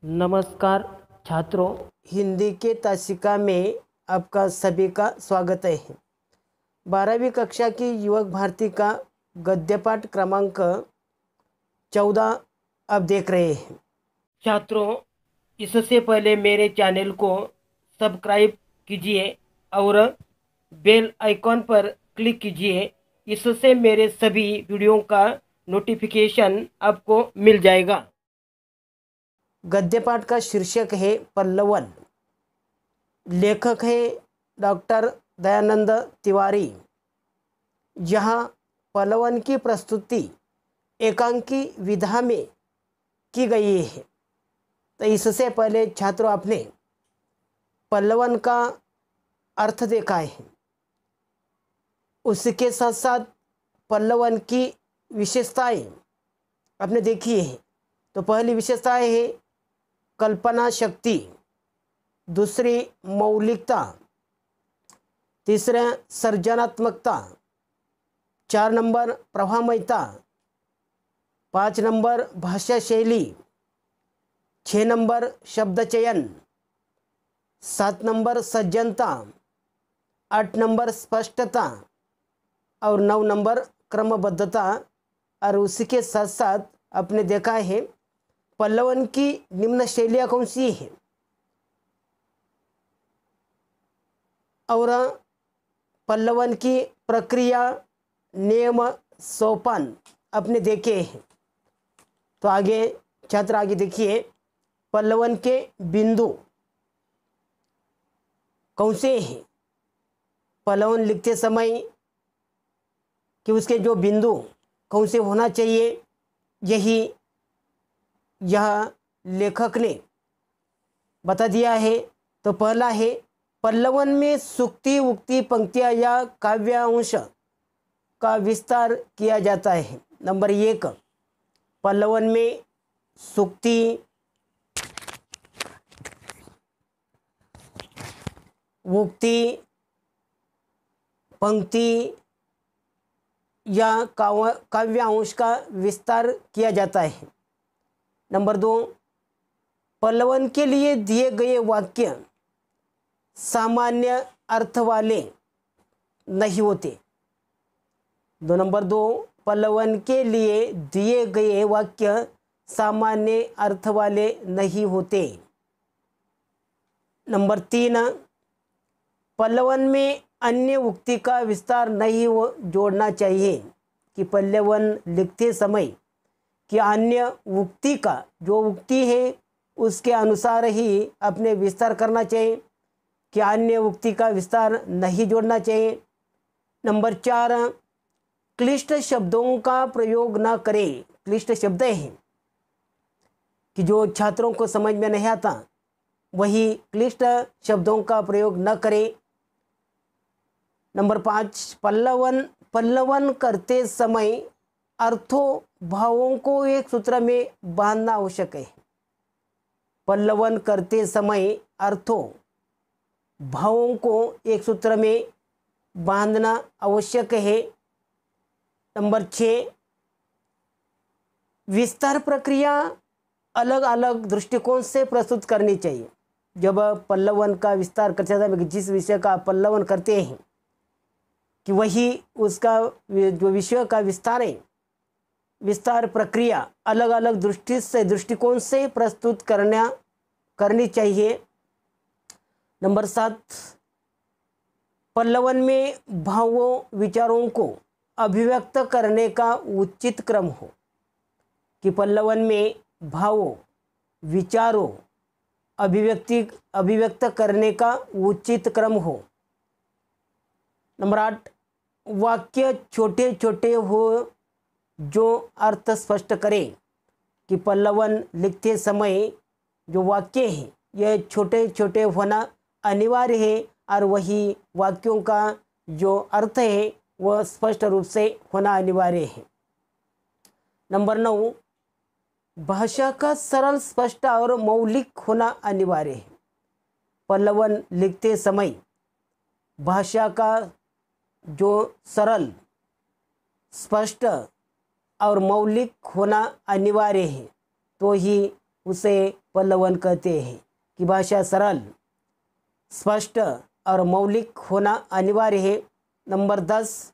नमस्कार छात्रों, हिंदी के तासिका में आपका सभी का स्वागत है। 12वीं कक्षा की युवक भारती का गद्यपाठ क्रमांक 14 आप देख रहे हैं। छात्रों, इससे पहले मेरे चैनल को सब्सक्राइब कीजिए और बेल आइकॉन पर क्लिक कीजिए। इससे मेरे सभी वीडियो का नोटिफिकेशन आपको मिल जाएगा। गद्यपाठ का शीर्षक है पल्लवन। लेखक है डॉक्टर दयानंद तिवारी। यहाँ पल्लवन की प्रस्तुति एकांकी विधा में की गई है। तो इससे पहले छात्रों आपने पल्लवन का अर्थ देखा है, उसके साथ साथ पल्लवन की विशेषताएं आपने देखी है। तो पहली विशेषता है कल्पना शक्ति, दूसरी मौलिकता, तीसरा सृजनात्मकता, 4 नंबर प्रभामयता, 5 नंबर भाषा शैली, 6 नंबर शब्द चयन, 7 नंबर सज्जनता, 8 नंबर स्पष्टता और 9 नंबर क्रमबद्धता। और उसी के साथ साथ आपने देखा है पल्लवन की निम्न शैलियाँ कौन सी है और पल्लवन की प्रक्रिया, नियम, सोपान आपने देखे हैं। तो आगे छात्र आगे देखिए, पल्लवन के बिंदु कौन से हैं। पल्लवन लिखते समय कि उसके जो बिंदु कौन से होना चाहिए, यही यह लेखक ने बता दिया है। तो पहला है पल्लवन में सूक्ति, उक्ति, पंक्तियाँ या काव्यांश का विस्तार किया जाता है। नंबर 1, पल्लवन में सूक्ति, उक्ति, पंक्ति या काव्यांश का विस्तार किया जाता है। नंबर 2, पल्लवन के लिए दिए गए वाक्य सामान्य अर्थ वाले नहीं होते। 2 नंबर 2, पल्लवन के लिए दिए गए वाक्य सामान्य अर्थ वाले नहीं होते। नंबर 3, पल्लवन में अन्य उक्ति का विस्तार नहीं जोड़ना चाहिए कि पल्लवन लिखते समय कि अन्य उक्ति का जो उक्ति है उसके अनुसार ही अपने विस्तार करना चाहिए, कि अन्य उक्ति का विस्तार नहीं जोड़ना चाहिए। नंबर 4, क्लिष्ट शब्दों का प्रयोग न करें। क्लिष्ट शब्द हैं कि जो छात्रों को समझ में नहीं आता, वही क्लिष्ट शब्दों का प्रयोग न करें। नंबर 5, पल्लवन करते समय अर्थों भावों को एक सूत्र में बांधना आवश्यक है। पल्लवन करते समय अर्थों भावों को एक सूत्र में बांधना आवश्यक है। नंबर 6, विस्तार प्रक्रिया अलग अलग दृष्टिकोण से प्रस्तुत करनी चाहिए। जब पल्लवन का विस्तार करते समय जिस विषय का पल्लवन करते हैं कि वही उसका जो विषय का विस्तार है, विस्तार प्रक्रिया अलग अलग दृष्टिकोण से प्रस्तुत करनी चाहिए। नंबर 7, पल्लवन में भावों विचारों को अभिव्यक्त करने का उचित क्रम हो, कि पल्लवन में भावों विचारों अभिव्यक्त करने का उचित क्रम हो। नंबर 8, वाक्य छोटे छोटे हो जो अर्थ स्पष्ट करे, कि पल्लवन लिखते समय जो वाक्य हैं यह छोटे छोटे होना अनिवार्य है और वही वाक्यों का जो अर्थ है वह स्पष्ट रूप से होना अनिवार्य है। नंबर 9, भाषा का सरल, स्पष्ट और मौलिक होना अनिवार्य है। पल्लवन लिखते समय भाषा का जो सरल, स्पष्ट और मौलिक होना अनिवार्य है, तो ही उसे पल्लवन कहते हैं। कि भाषा सरल, स्पष्ट और मौलिक होना अनिवार्य है। नंबर 10,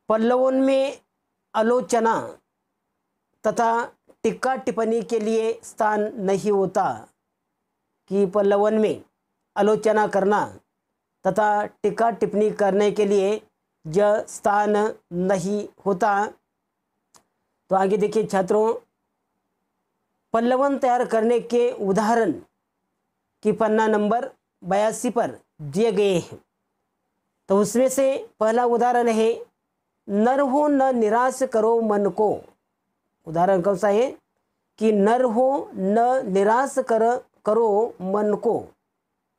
पल्लवन में आलोचना तथा टिक्का टिप्पणी के लिए स्थान नहीं होता। कि पल्लवन में आलोचना करना तथा टिक्का टिप्पणी करने के लिए यह स्थान नहीं होता। तो आगे देखिए छात्रों, पल्लवन तैयार करने के उदाहरण कि पन्ना नंबर 82 पर दिए गए हैं। तो उसमें से पहला उदाहरण है, नर हो न निराश करो मन को। उदाहरण कौन सा है? कि नर हो न निराश करो मन को।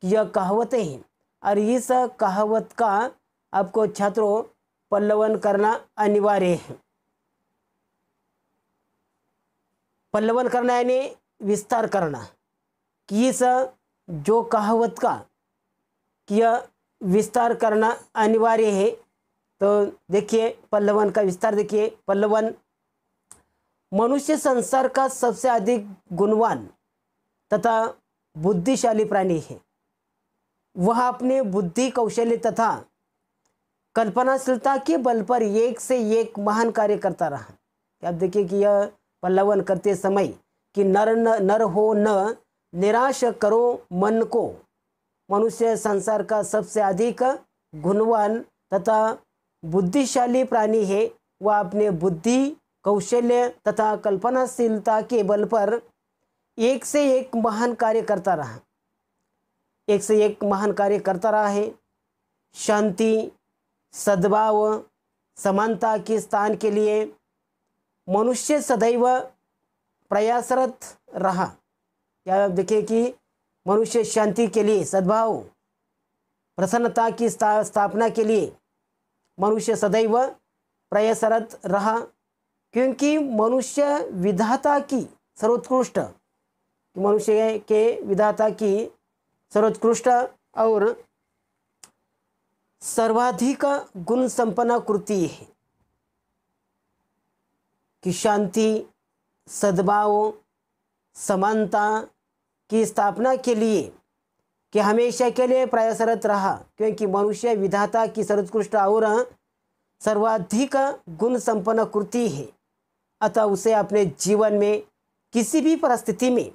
यह कहावतें हैं और इस कहावत का आपको छात्रों पल्लवन करना अनिवार्य है। पल्लवन करना यानी विस्तार करना। कि इस जो कहावत का यह विस्तार करना अनिवार्य है। तो देखिए पल्लवन का विस्तार देखिए। पल्लवन, मनुष्य संसार का सबसे अधिक गुणवान तथा बुद्धिशाली प्राणी है। वह अपने बुद्धि, कौशल्य तथा कल्पनाशीलता के बल पर एक से एक महान कार्य करता रहा। आप देखिए कि यह पल्लवन करते समय कि नर हो न निराश करो मन को। मनुष्य संसार का सबसे अधिक गुणवान तथा बुद्धिशाली प्राणी है। वह अपने बुद्धि, कौशल्य तथा कल्पनाशीलता के बल पर एक से एक महान कार्य करता रहा। एक से एक महान कार्य करता रहा है। शांति, सद्भाव, समानता के स्थान के लिए मनुष्य सदैव प्रयासरत रहा। क्या देखिए कि मनुष्य शांति के लिए, सद्भाव, प्रसन्नता की स्थापना के लिए मनुष्य सदैव प्रयासरत रहा। क्योंकि मनुष्य विधाता की सर्वोत्कृष्ट, मनुष्य के विधाता की सर्वोत्कृष्ट और सर्वाधिक गुण संपन्न कृति है। कि शांति, सद्भाव, समानता की स्थापना के लिए कि हमेशा के लिए प्रयासरत रहा। क्योंकि मनुष्य विधाता की सर्वोत्कृष्ट और सर्वाधिक गुण संपन्न कृति है। अतः उसे अपने जीवन में किसी भी परिस्थिति में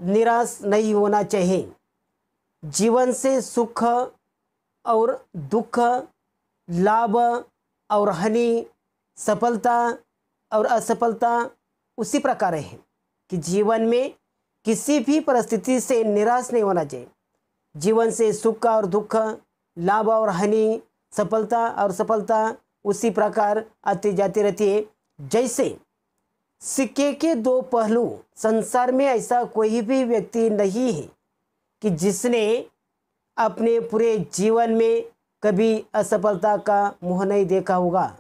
निराश नहीं होना चाहिए। जीवन से सुख और दुख, लाभ और हानि, सफलता और असफलता उसी प्रकार है। कि जीवन में किसी भी परिस्थिति से निराश नहीं होना चाहिए। जीवन से सुख और दुख, लाभ और हानि, सफलता और सफलता उसी प्रकार आती जाती रहती है। जैसे सिक्के के दो पहलू, संसार में ऐसा कोई भी व्यक्ति नहीं है कि जिसने अपने पूरे जीवन में कभी असफलता का मुँह नहीं देखा होगा।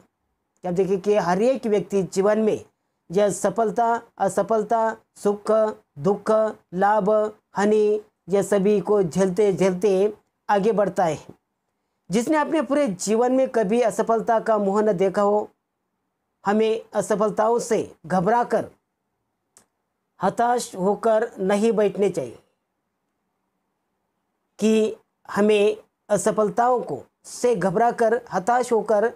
क्या देखिए कि हर एक व्यक्ति जीवन में यह सफलता, असफलता, सुख, दुख, लाभ, हानि, यह सभी को झेलते झेलते आगे बढ़ता है। जिसने अपने पूरे जीवन में कभी असफलता का मुँह न देखा हो, हमें असफलताओं से घबराकर, हताश होकर नहीं बैठने चाहिए। कि हमें असफलताओं को से घबराकर, हताश होकर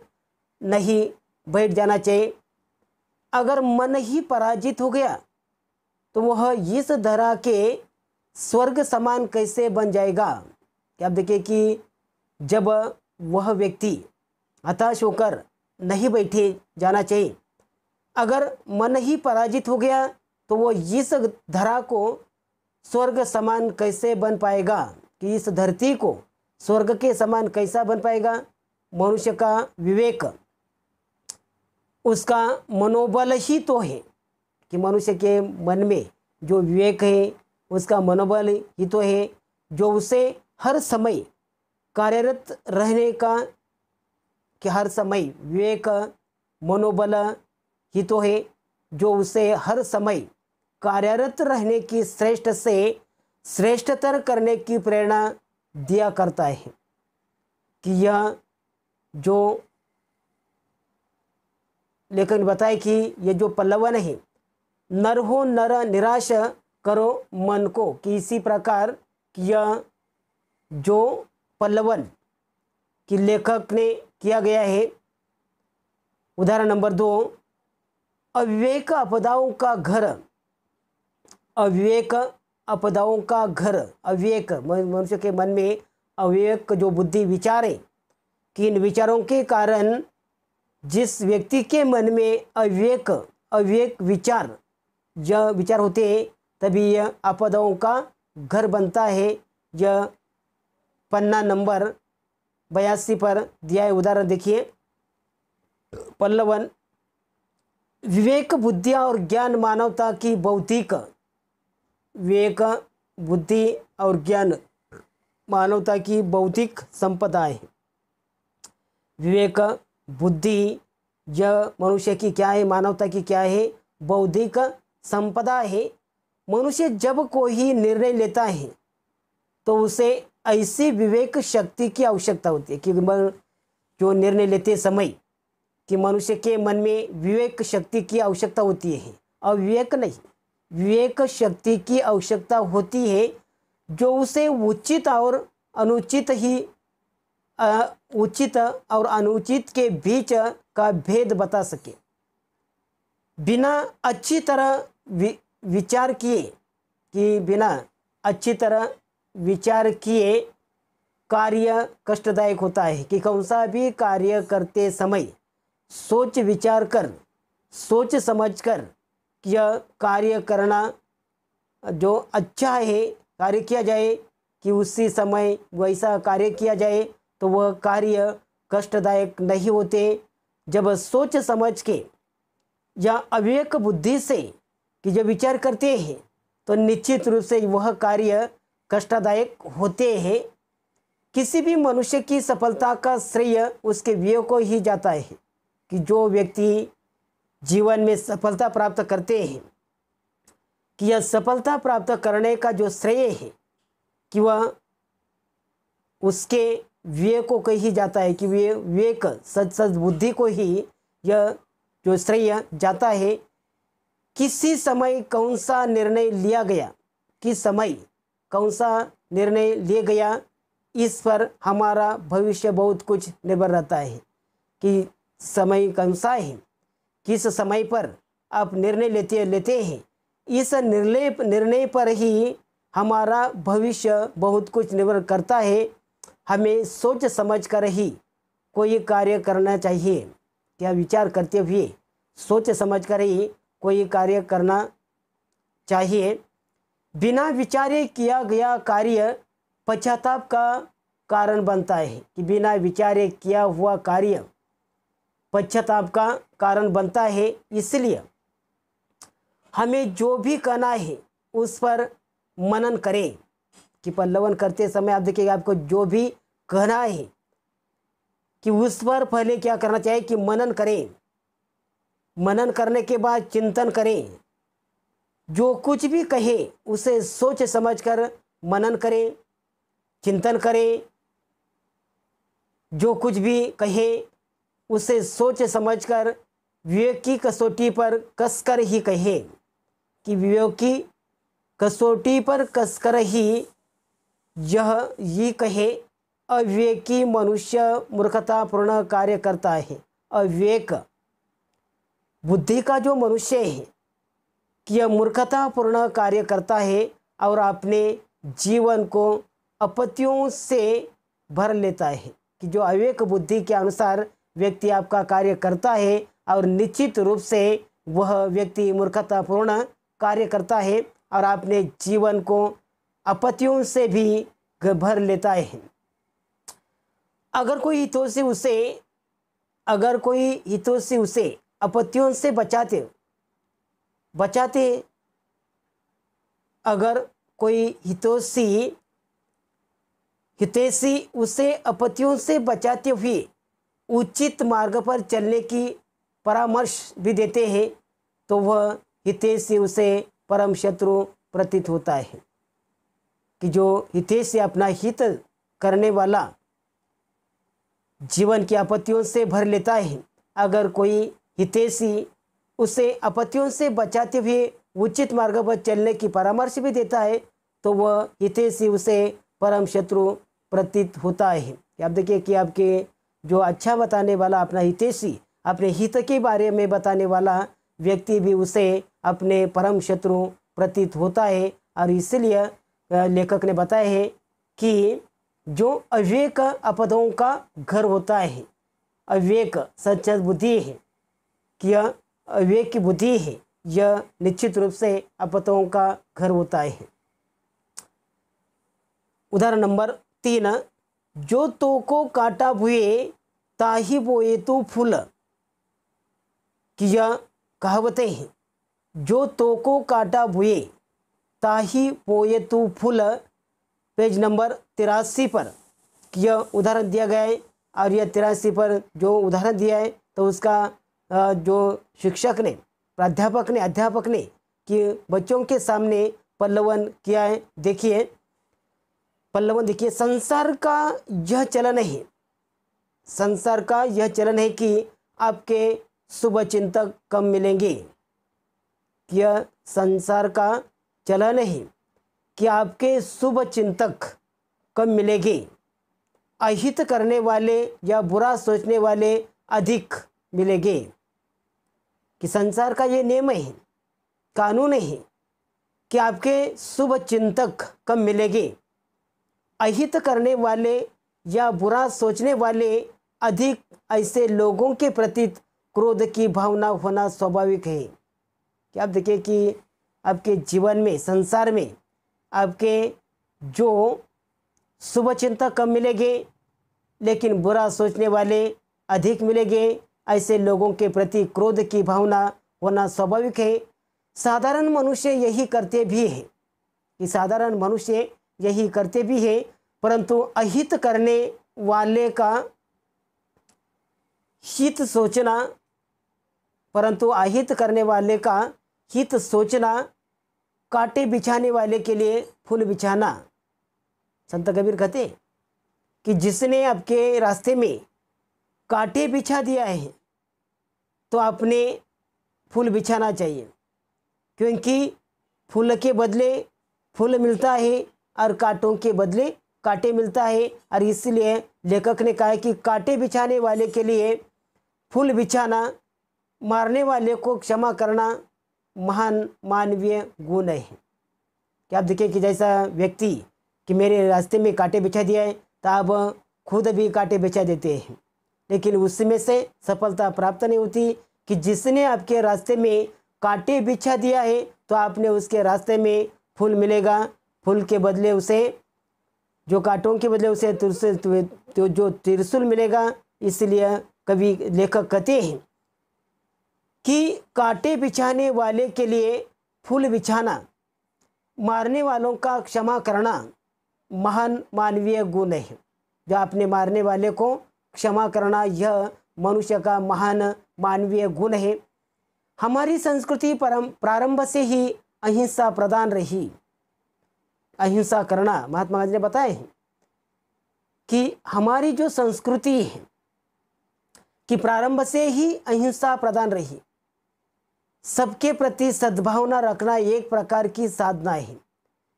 नहीं बैठ जाना चाहिए। अगर मन ही पराजित हो गया तो वह इस धरा के स्वर्ग समान कैसे बन जाएगा। क्या आप देखिए कि जब वह व्यक्ति हताश होकर नहीं बैठे जाना चाहिए। अगर मन ही पराजित हो गया तो वो इस धरा को स्वर्ग समान कैसे बन पाएगा। कि इस धरती को स्वर्ग के समान कैसा बन पाएगा। मनुष्य का विवेक, उसका मनोबल ही तो है। कि मनुष्य के मन में जो विवेक है, उसका मनोबल ही तो है जो उसे हर समय कार्यरत रहने का, कि हर समय विवेक, मनोबल ही तो है जो उसे हर समय कार्यरत रहने की श्रेष्ठ से श्रेष्ठतर करने की प्रेरणा दिया करता है। कि यह जो लेखक ने बताया कि यह जो पल्लवन है नर हो नर निराश करो मन को, कि इसी प्रकार यह जो पल्लवन की लेखक ने किया गया है। उदाहरण नंबर 2, अविवेक आपदाओं का घर। अविवेक आपदाओं का घर। अविवेक मनुष्य के मन में अविवेक जो बुद्धि विचार है कि इन विचारों के कारण जिस व्यक्ति के मन में अविवेक विचार यह विचार होते हैं तभी यह आपदाओं का घर बनता है। यह पन्ना नंबर 82 पर दिया है उदाहरण देखिए। पल्लवन, विवेक बुद्धि और ज्ञान मानवता की भौतिक, विवेक बुद्धि और ज्ञान मानवता की भौतिक संपदा है। विवेक बुद्धि यह मनुष्य की क्या है, मानवता की क्या है, बौद्धिक संपदा है। मनुष्य जब कोई निर्णय लेता है तो उसे ऐसी विवेक शक्ति की आवश्यकता होती है कि जो निर्णय लेते समय कि मनुष्य के मन में विवेक शक्ति की आवश्यकता होती है, अविवेक नहीं, विवेक शक्ति की आवश्यकता होती है जो उसे उचित और अनुचित के बीच का भेद बता सके। बिना अच्छी तरह विचार किए कार्य कष्टदायक होता है कि कौन सा भी कार्य करते समय सोच समझ कर यह कार्य करना जो अच्छा है कार्य किया जाए, कि उसी समय वैसा कार्य किया जाए तो वह कार्य कष्टदायक नहीं होते। जब सोच समझ के या अविवेक बुद्धि से कि जब विचार करते हैं तो निश्चित रूप से वह कार्य कष्टदायक होते हैं। किसी भी मनुष्य की सफलता का श्रेय उसके विवेक को ही जाता है कि जो व्यक्ति जीवन में सफलता प्राप्त करते हैं कि यह सफलता प्राप्त करने का जो श्रेय है कि वह उसके विवेक को ही जाता है, कि विवेक सद बुद्धि को ही यह जो श्रेय जाता है। किसी समय कौन सा निर्णय लिया गया, किस समय कौन सा निर्णय लिया गया, इस पर हमारा भविष्य बहुत कुछ निर्भर रहता है कि समय कौन सा है, किस समय पर आप निर्णय लेते हैं। इस निर्णय पर ही हमारा भविष्य बहुत कुछ निर्भर करता है। हमें सोच समझ कर ही कोई कार्य करना चाहिए। क्या विचार करते हुए सोच समझ कर ही कोई कार्य करना चाहिए। बिना विचारे किया गया कार्य पश्चाताप का कारण बनता है, कि बिना विचारे किया हुआ कार्य पश्चाताप का कारण बनता है। इसलिए हमें जो भी करना है उस पर मनन करें। कि पल्लवन करते समय आप देखिएगा, आपको जो भी कहना है कि उस पर पहले क्या करना चाहिए कि मनन करें। मनन करने के बाद चिंतन करें। जो कुछ भी कहे उसे सोच समझकर मनन करें, चिंतन करें। जो कुछ भी कहे उसे सोच समझकर विवेक की कसौटी पर कसकर ही कहे, कि विवेक की कसौटी पर कसकर ही ये कहे। अविवेकी मनुष्य मूर्खतापूर्ण कार्य करता है। अविवेक बुद्धि का जो मनुष्य है कि यह मूर्खतापूर्ण कार्य करता है और अपने जीवन को आपत्तियों से भर लेता है। कि जो अविवेक बुद्धि के अनुसार व्यक्ति आपका कार्य करता है और निश्चित रूप से वह व्यक्ति मूर्खतापूर्ण कार्य करता है और अपने जीवन को आपत्तियों से भी भर लेता है। अगर कोई हितोषी उसे आपत्तियों से बचाते अगर कोई हितैषी उसे आपत्तियों से बचाते हुए उचित मार्ग पर चलने की परामर्श भी देते हैं तो वह हितैषी उसे परम शत्रु प्रतीत होता है। कि जो हितैषी अपना हित करने वाला जीवन की आपत्तियों से भर लेता है। अगर कोई हितैषी उसे आपत्तियों से बचाते हुए उचित मार्ग पर चलने की परामर्श भी देता है, तो वह हितैषी उसे परम शत्रु प्रतीत होता है। आप देखिए कि आपके जो अच्छा बताने वाला, अपना हितैषी, अपने हित के बारे में बताने वाला व्यक्ति भी उसे अपने परम शत्रु प्रतीत होता है। और इसलिए लेखक ने बताया है कि जो अविवेक अपदों का घर होता है, अविवेक सच्चा बुद्धि है कि यह अविवेक की बुद्धि है, यह निश्चित रूप से अपदों का घर होता है। उदाहरण नंबर 3, जो तो को काटा हुए ताही बोए तू फूल, कि यह कहावतें हैं। जो तो को काटा हुए ताही बोए तू फूल, पेज नंबर 83 पर यह उदाहरण दिया गया है। और यह 83 पर जो उदाहरण दिया है, तो उसका जो शिक्षक ने, अध्यापक ने कि बच्चों के सामने पल्लवन किया है। देखिए पल्लवन, देखिए, संसार का यह चलन है, संसार का यह चलन है कि आपके शुभ चिंतक कम मिलेंगे। यह संसार का चलन है कि आपके शुभ चिंतक कम मिलेंगे, अहित करने वाले या बुरा सोचने वाले अधिक मिलेंगे। कि संसार का ये नियम है, कानून है कि आपके शुभ चिंतक कम मिलेंगे, अहित करने वाले या बुरा सोचने वाले अधिक। ऐसे लोगों के प्रति क्रोध की भावना होना स्वाभाविक है। कि आप देखिए कि आपके जीवन में, संसार में आपके जो शुभ चिंतक कम मिलेंगे, लेकिन बुरा सोचने वाले अधिक मिलेंगे। ऐसे लोगों के प्रति क्रोध की भावना होना स्वाभाविक है। साधारण मनुष्य यही करते भी है, कि साधारण मनुष्य यही करते भी है, परंतु अहित करने वाले का हित सोचना, परंतु अहित करने वाले का हित सोचना, कांटे बिछाने वाले के लिए फूल बिछाना। संत कबीर कहते कि जिसने आपके रास्ते में कांटे बिछा दिया है, तो आपने फूल बिछाना चाहिए, क्योंकि फूल के बदले फूल मिलता है और कांटों के बदले कांटे मिलता है। और इसलिए लेखक ने कहा कि कांटे बिछाने वाले के लिए फूल बिछाना, मारने वाले को क्षमा करना महान मानवीय गुण है। कि आप देखिए कि जैसा व्यक्ति कि मेरे रास्ते में कांटे बिछा दिया है, तो आप खुद भी कांटे बिछा देते हैं, लेकिन उसमें से सफलता प्राप्त नहीं होती। कि जिसने आपके रास्ते में कांटे बिछा दिया है, तो आपने उसके रास्ते में फूल मिलेगा। फूल के बदले उसे, जो कांटों के बदले उसे तो जो त्रिशूल मिलेगा। इसलिए कवि लेखक कहते हैं कि कांटे बिछाने वाले के लिए फूल बिछाना, मारने वालों का क्षमा करना महान मानवीय गुण है। जो आपने मारने वाले को क्षमा करना, यह मनुष्य का महान मानवीय गुण है। हमारी संस्कृति प्रारंभ से ही अहिंसा प्रधान रही। अहिंसा करना, महात्मा गांधी ने बताए हैं कि हमारी जो संस्कृति है कि प्रारंभ से ही अहिंसा प्रधान रही। सबके प्रति सद्भावना रखना एक प्रकार की साधना है।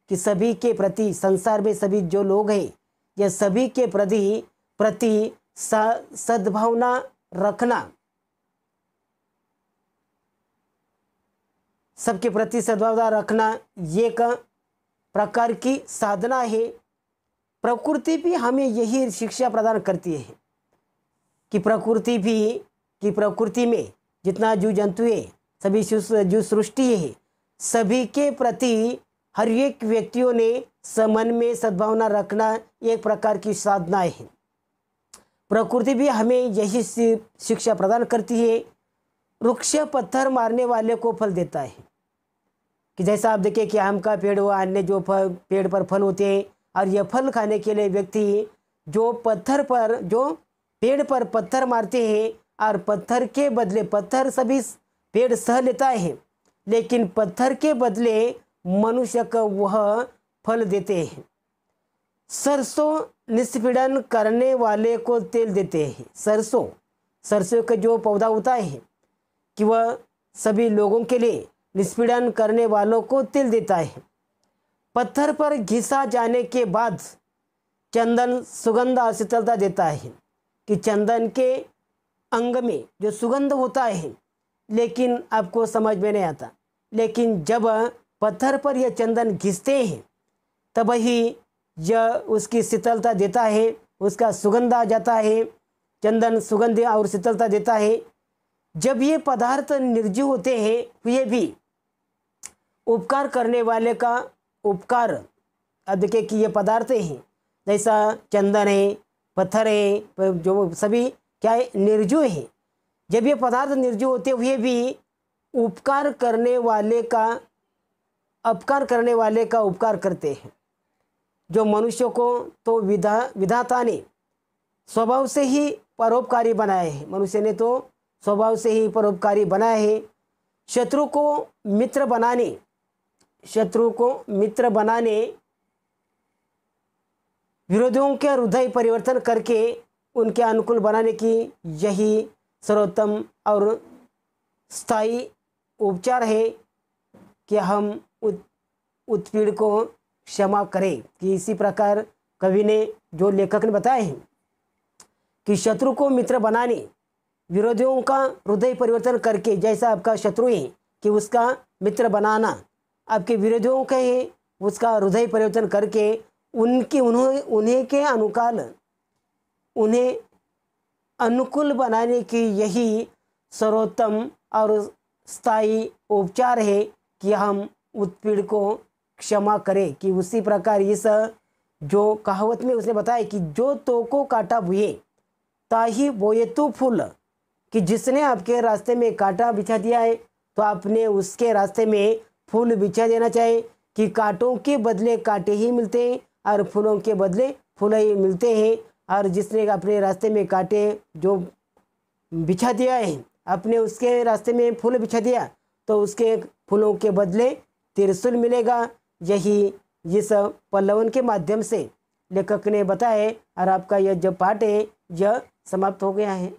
कि सभी के प्रति, संसार में सभी जो लोग हैं, यह सभी के प्रति सद्भावना रखना, सबके प्रति सद्भावना रखना एक प्रकार की साधना है। प्रकृति भी हमें यही शिक्षा प्रदान करती है कि प्रकृति में जितना जीव जंतु है, सभी जो सृष्टि है, सभी के प्रति हर एक व्यक्तियों ने समन में सद्भावना रखना एक प्रकार की साधना है। प्रकृति भी हमें यही शिक्षा प्रदान करती है। वृक्ष पत्थर मारने वाले को फल देता है। कि जैसा आप देखिए कि आम का पेड़, हुआ अन्य जो पेड़ पर फल होते हैं, और यह फल खाने के लिए व्यक्ति जो पेड़ पर पत्थर मारते हैं, और पत्थर के बदले, पत्थर सभी पेड़ सह लेता है, लेकिन पत्थर के बदले मनुष्य को वह फल देते हैं। सरसों निष्पीड़न करने वाले को तेल देते हैं। सरसों का जो पौधा होता है कि वह सभी लोगों के लिए निष्पीड़न करने वालों को तिल देता है। पत्थर पर घिसा जाने के बाद चंदन सुगंध और शीतलता देता है कि चंदन के अंग में जो सुगंध होता है लेकिन आपको समझ में नहीं आता, लेकिन जब पत्थर पर यह चंदन घिसते हैं तब ही यह उसकी शीतलता देता है, उसका सुगंध आ जाता है। चंदन सुगंध और शीतलता देता है। जब ये पदार्थ निर्जीव होते हैं हुए भी उपकार करने वाले का उपकार, अब देखिए कि ये पदार्थ हैं जैसा चंदन है, पत्थर है, जो सभी क्या है, निर्जीव है। जब ये पदार्थ निर्जीव होते हुए भी उपकार करने वाले का उपकार करते हैं। जो मनुष्य को तो विधाता ने स्वभाव से ही परोपकारी बनाया है, मनुष्य ने तो स्वभाव से ही परोपकारी बनाया है। शत्रु को मित्र बनाने विरोधियों के हृदय परिवर्तन करके उनके अनुकूल बनाने की यही सर्वोत्तम और स्थायी उपचार है कि हम उत्पीड़ को क्षमा करें। कि इसी प्रकार कवि ने, जो लेखक ने बताए हैं कि शत्रु को मित्र बनाने विरोधियों का हृदय परिवर्तन करके, जैसा आपका शत्रु है कि उसका मित्र बनाना, आपके विरोधियों का है उसका हृदय परिवर्तन करके उन्हें के उन्हें अनुकूल बनाने की यही सर्वोत्तम और स्थायी उपचार है कि हम उत्पीड़ को क्षमा करें। कि उसी प्रकार इस जो कहावत में उसने बताया कि जो तो को काटा भुए ताही बोए तू फूल, कि जिसने आपके रास्ते में कांटा बिछा दिया है तो आपने उसके रास्ते में फूल बिछा देना चाहिए। कि कांटों के बदले कांटे ही मिलते हैं और फूलों के बदले फूल ही मिलते हैं। और जिसने अपने रास्ते में कांटे जो बिछा दिया है, आपने उसके रास्ते में फूल बिछा दिया तो उसके फूलों के बदले त्रिशूल मिलेगा। यही इस पल्लवन के माध्यम से लेखक ने बताया और आपका यह जो पाठ है यह समाप्त हो गया है।